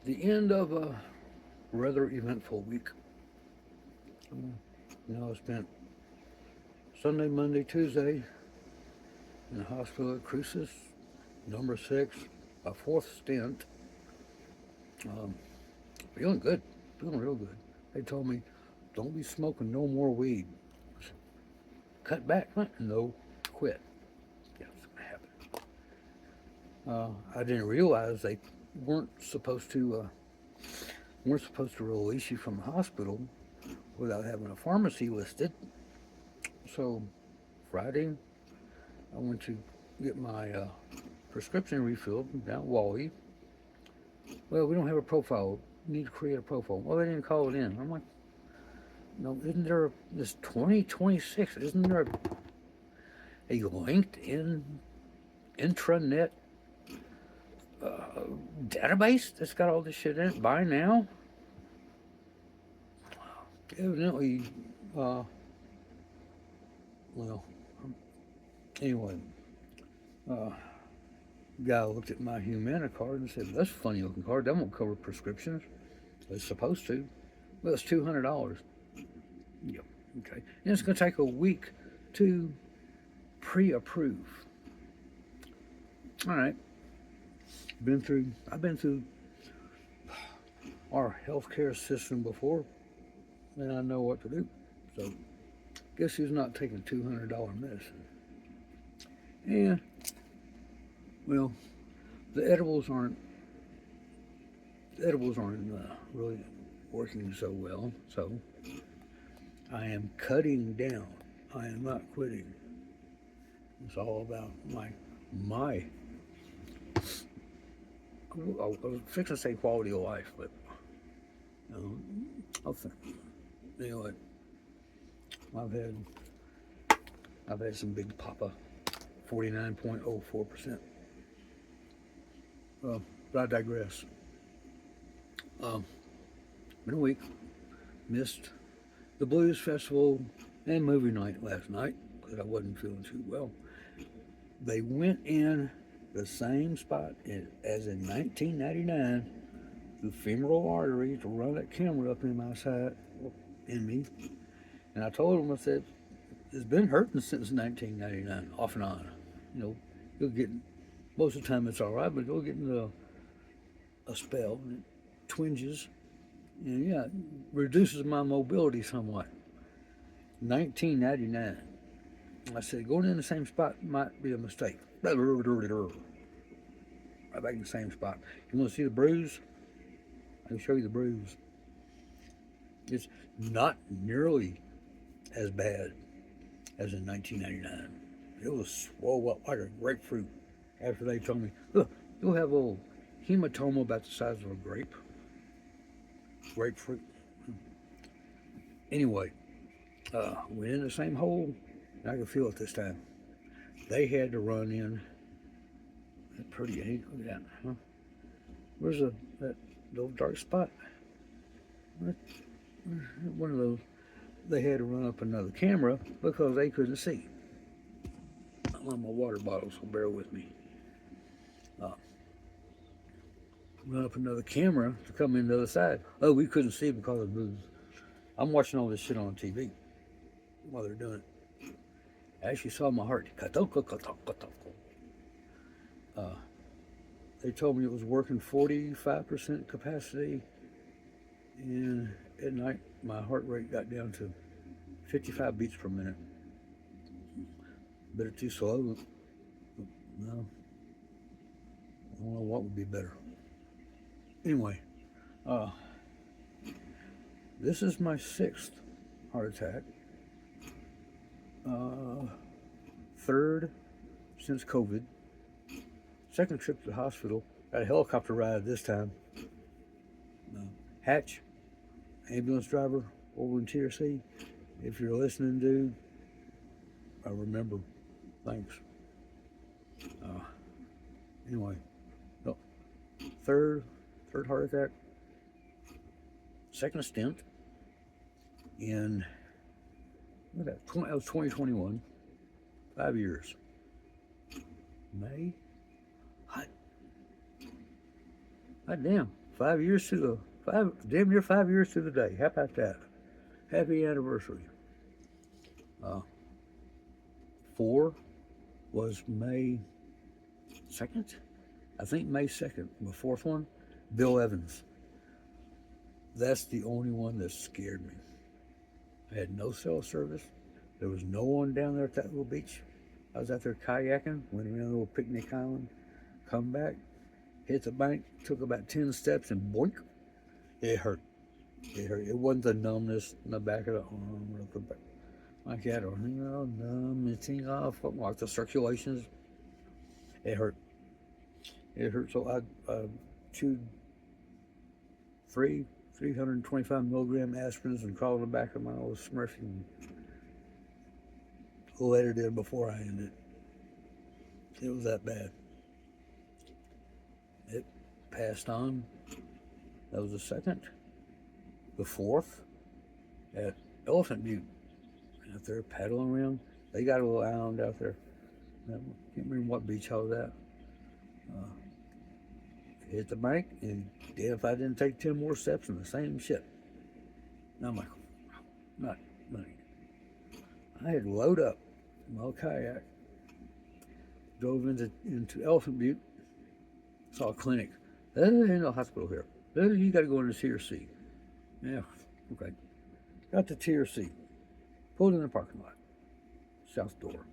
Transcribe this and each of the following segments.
The end of a rather eventful week. I spent Sunday, Monday, Tuesday in the hospital at Cruces, number six, a fourth stint. Um, Feeling good, feeling real good. They told me, don't be smoking no more weed. Cut back. No, quit. Yeah, it's gonna happen. I didn't realize they weren't supposed to weren't supposed to release you from the hospital without having a pharmacy listed. So Friday, I went to get my prescription refilled down at Wally. Well, we don't have a profile. We need to create a profile. Well, they didn't call it in. I'm like, no, isn't there this 2026? Isn't there a LinkedIn intranet database that's got all this shit in it by now? Evidently, uh, well, anyway, uh, guy looked at my Humana card and said, "That's a funny looking card. That won't cover prescriptions. It's supposed to. Well, it's $200. Yep. Okay. And it's going to take a week to pre-approve. All right. I've been through our healthcare system before, and I know what to do. So, guess who's not taking $200 medicine? And well, the edibles aren't really working so well. So I am cutting down. I am not quitting. It's all about my. I was fixing to say quality of life, but I'll think. Anyway, I've had I've had some big papa, 49.04%. But I digress. Um, Been a week. Missed the blues festival and movie night last night because I wasn't feeling too well. They went in the same spot as in 1999, the femoral artery, to run that camera up in my side, in me. And I told them, I said, it's been hurting since 1999, off and on. You know, you'll get, most of the time it's all right, but you'll get into a spell, and it twinges, and yeah, it reduces my mobility somewhat. 1999. I said, going in the same spot might be a mistake. Right back in the same spot. You want to see the bruise? I can show you the bruise. It's not nearly as bad as in 1999. It was swole up like a grapefruit after they told me, look, you'll have a little hematoma about the size of a grapefruit. Anyway, went in the same hole, and I could feel it this time. They had to run in. That pretty ain't. Look at that. Huh? Where's that little dark spot? One of those. They had to run up another camera because they couldn't see. I'm on my water bottle, so bear with me. Run up another camera to come in the other side. Oh, we couldn't see because of the booze. I'm watching all this shit on TV while they're doing it. I actually saw my heart. They told me it was working 45% capacity, and at night my heart rate got down to 55 beats per minute. Better too slow. No, I don't know what would be better. Anyway, this is my sixth heart attack. Third since COVID. Second trip to the hospital. Got a helicopter ride this time. Hatch, ambulance driver over in TRC. If you're listening, dude, I remember. Thanks. Anyway, no, third heart attack. Second stint in, that was 2021. 5 years. May. Hot damn. 5 years to the damn near 5 years to the day. How about that? Happy anniversary. Uh, four was May 2nd. I think May 2nd. The fourth one, Bill Evans. That's the only one that scared me. I had no cell service. There was no one down there at that little beach. I was out there kayaking, went around a little picnic island, come back, hit the bank, took about 10 steps, and boink, it hurt. It hurt. It wasn't the numbness in the back of the arm or the back like that, or numb, it's off, like the circulations. It hurt. It hurt. So I chewed 325 milligram aspirins and crawled the back of my old Smurfy and let it in before I ended. It was that bad. It passed on. That was the second. The fourth, at Elephant Butte, out there paddling around. They got a little island out there. I can't remember what beach I was at. Hit the bank, and damn if I didn't take 10 more steps in the same shit. And I'm like, not money. I had to load up my kayak, drove into Elephant Butte, saw a clinic. There ain't no hospital here. You got to go into Tier C. Yeah, okay. Got to Tier C. Pulled in the parking lot. South door.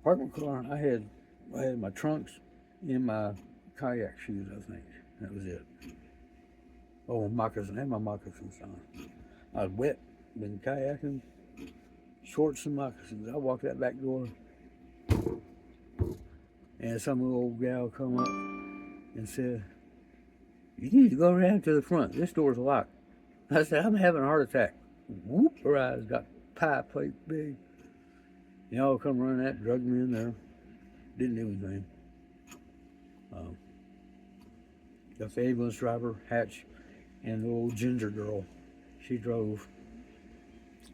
Parked my car. I had my trunks in my kayak shoes, I think. That was it. Oh, moccasins. I had my moccasins on. I was wet, been kayaking, shorts and moccasins. I walked that back door, and some little old gal come up and said, "You need to go around to the front. This door's locked." I said, "I'm having a heart attack." Whoop, her eyes got pie plate big. Y'all come running that, drugged me in there. Didn't do anything. Got the ambulance driver, Hatch, and the old ginger girl. She drove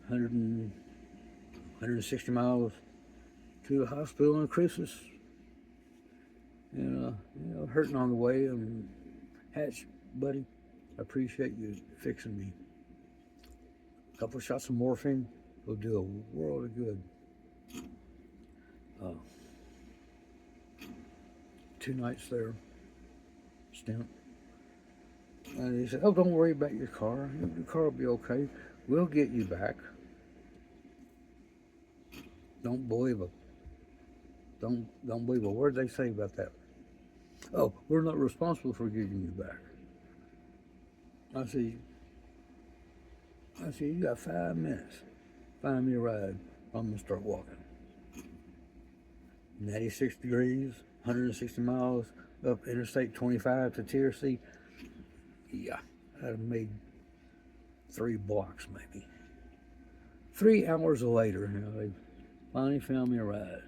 160 miles to the hospital in Cruces. And, hurting on the way. Hatch, buddy, I appreciate you fixing me. A couple of shots of morphine will do a world of good. 2 nights there, stint. And he said, "Oh, don't worry about your car. Your car will be okay. We'll get you back. Don't believe a word they say about that. Oh, we're not responsible for getting you back." I said, "You got 5 minutes. Find me a ride. I'm gonna start walking." 96 degrees, 160 miles up Interstate 25 to Tier C. Yeah, I'd have made 3 blocks maybe. 3 hours later, they finally found me a ride.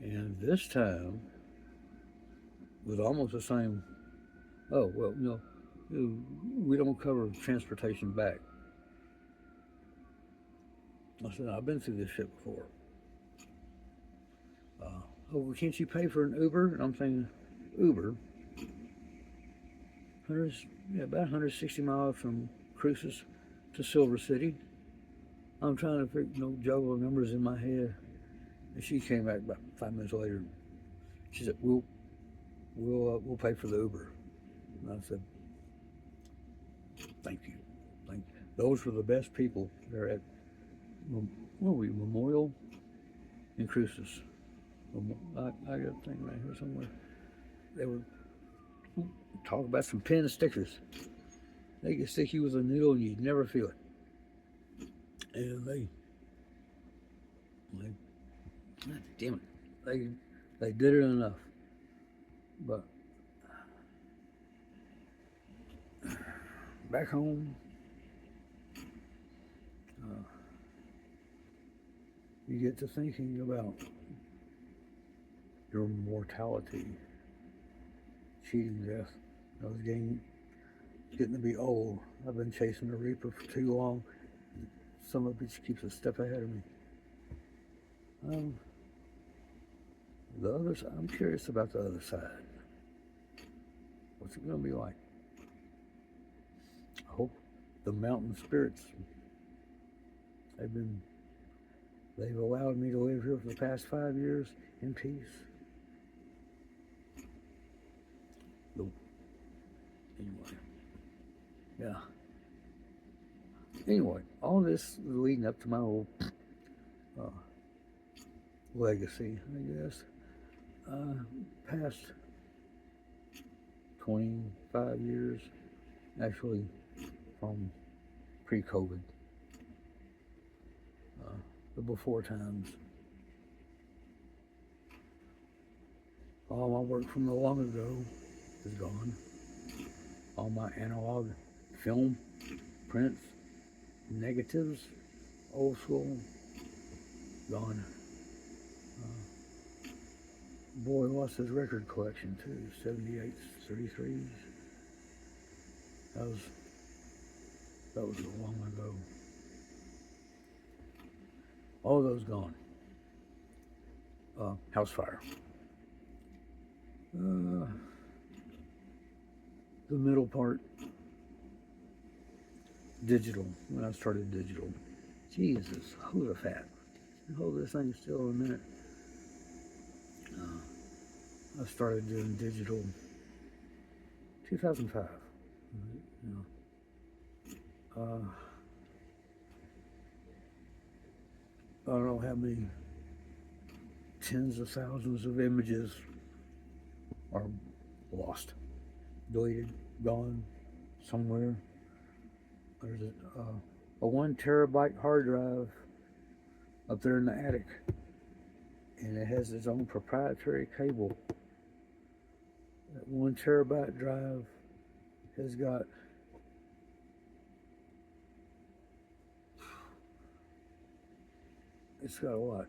And this time was almost the same. Oh, well, we don't cover transportation back. I said, "I've been through this shit before." "Oh, well, can't you pay for an Uber?" And I'm thinking, Uber? About 160 miles from Cruces to Silver City. I'm trying to juggle numbers in my head. And she came back about 5 minutes later. She said, We'll pay for the Uber." And I said, "Thank you. Those were the best people there at Memorial in Cruces. I got a thing right here somewhere. They were talking about some pin stickers. They could stick you with a needle and you'd never feel it. And God damn it, they did it enough. But back home, you get to thinking about your mortality, cheating death. I was getting to be old. I've been chasing the Reaper for too long. Some of it keeps a step ahead of me. The other side, I'm curious about the other side. What's it going to be like? I hope the mountain spirits, they've allowed me to live here for the past 5 years in peace. Anyway, yeah. Anyway, all this is leading up to my old uh, legacy, I guess. Past 25 years, actually, from pre-COVID, the before times. All my work from the long ago is gone. All my analog film, prints, negatives, old school, gone. Boy lost his record collection too, 78s, 33s. That was long ago. All those gone. House fire. The middle part, digital, when I started digital. Jesus, hold a fat. Hold this thing still a minute. I started doing digital 2005. You know, I don't know how many tens of thousands of images are lost, deleted, gone somewhere. There's a 1 terabyte hard drive up there in the attic, and it has its own proprietary cable. That 1 terabyte drive has got a lot.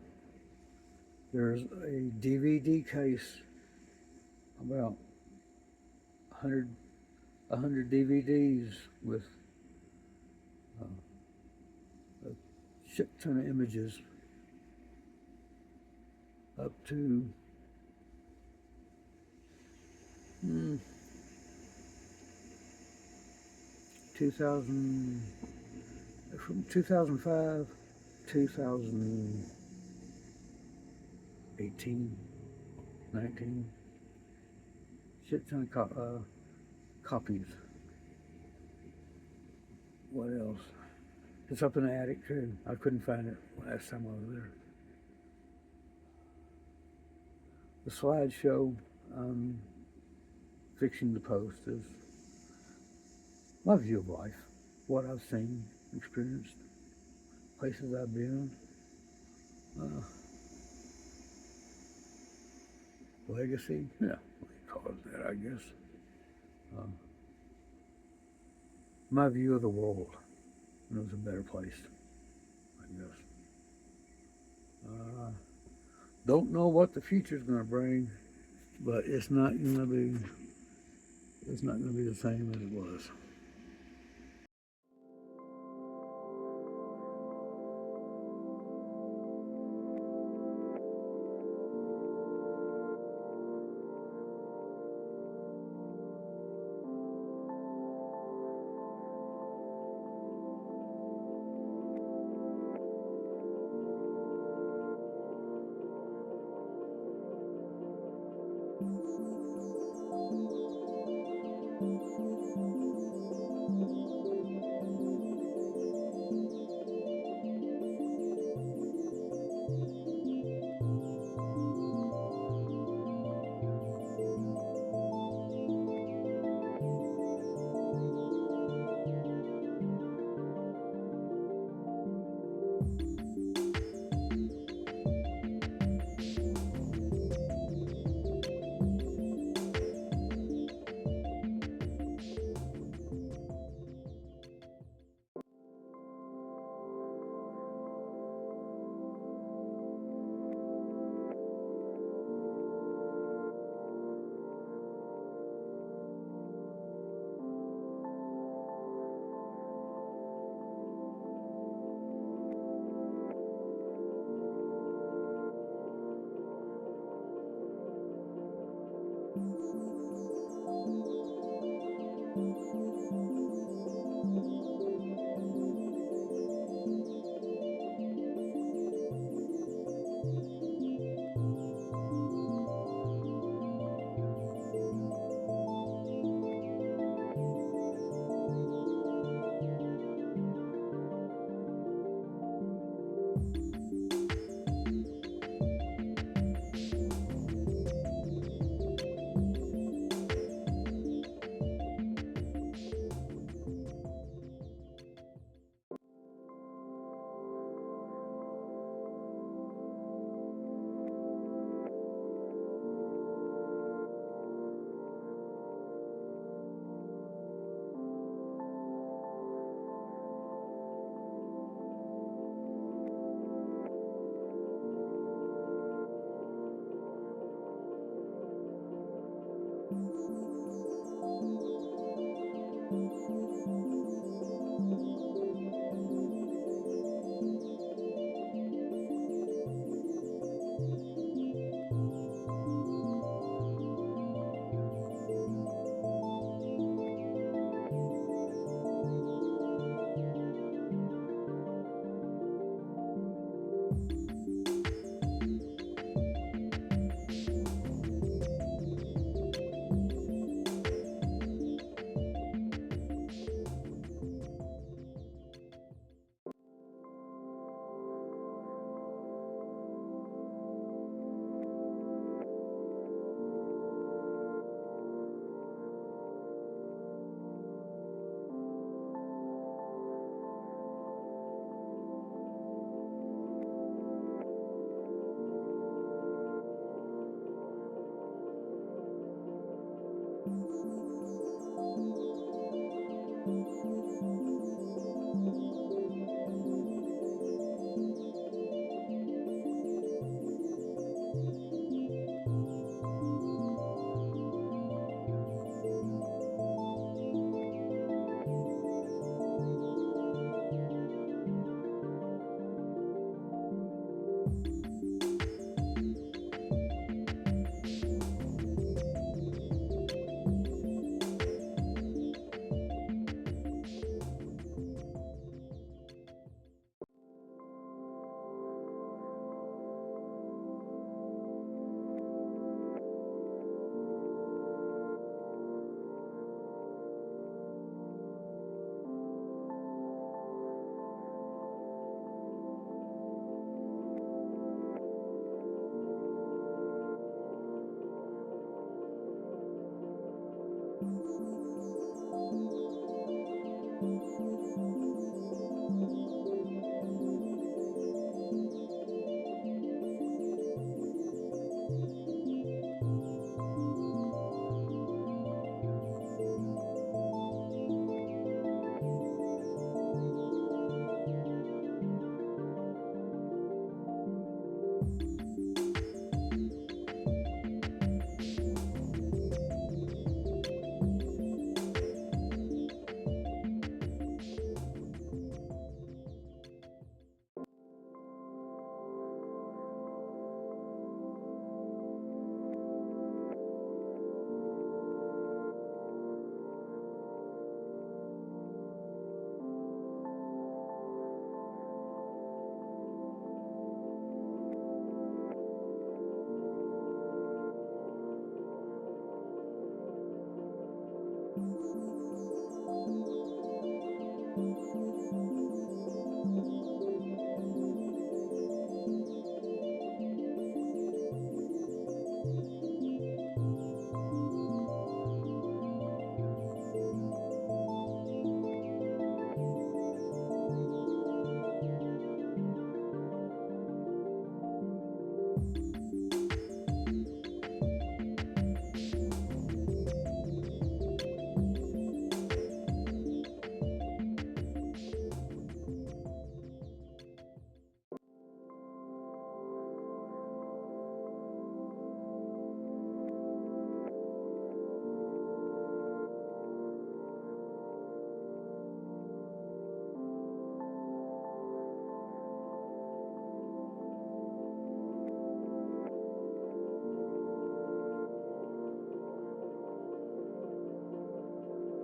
There's a DVD case, about 100 DVDs with a shit ton of images, up to 2000, from 2005, 2018, 19, shit ton of copies. What else? It's up in the attic too. I couldn't find it last time I was there. The slideshow I'm fixing to post is my view of life, what I've seen, experienced, places I've been, legacy, yeah, we call it that, I guess. My view of the world, and it was a better place, I guess. Don't know what the future's going to bring, but it's not going to be the same as it was.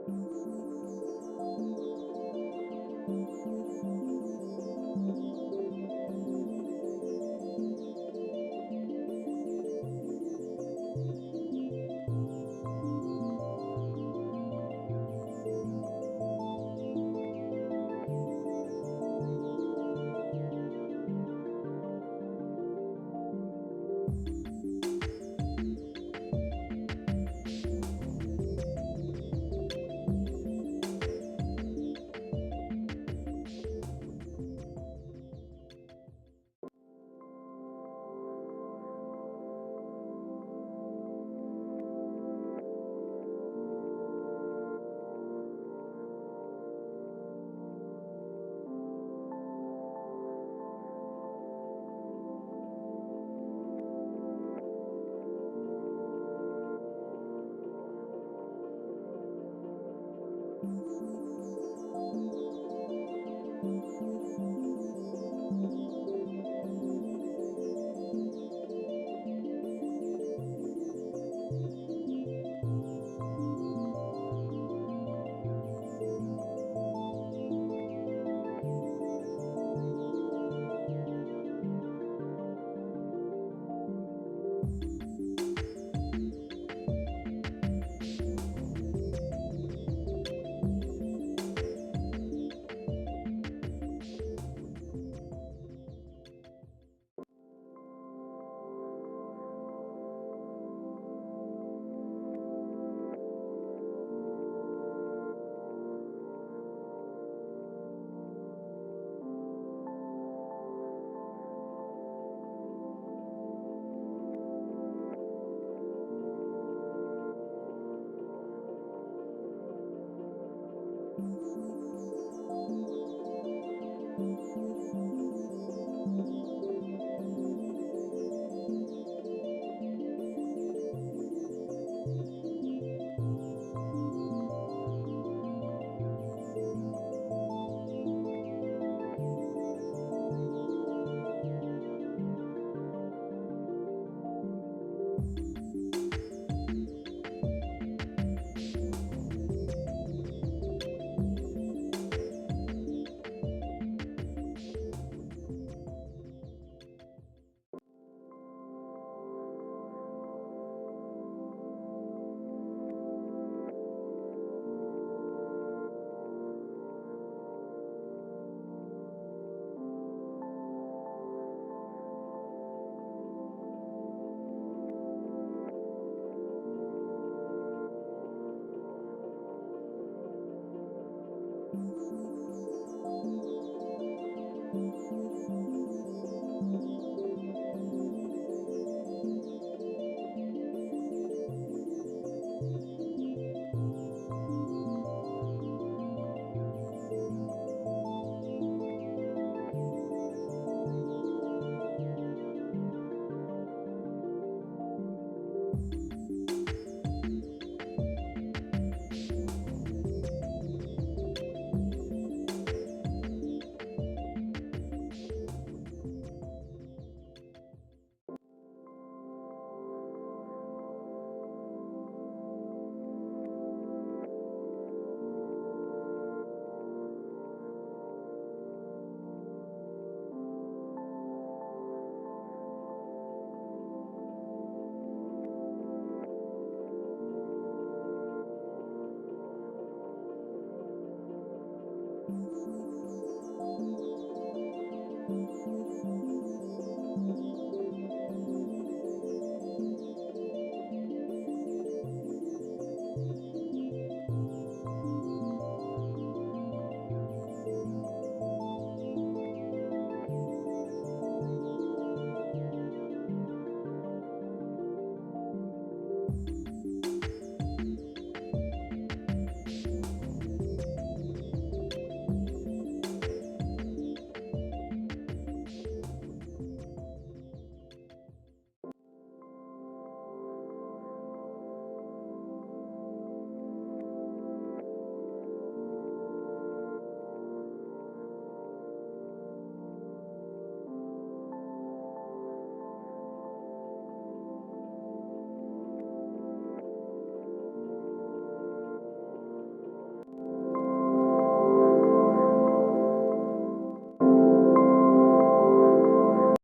Thank you.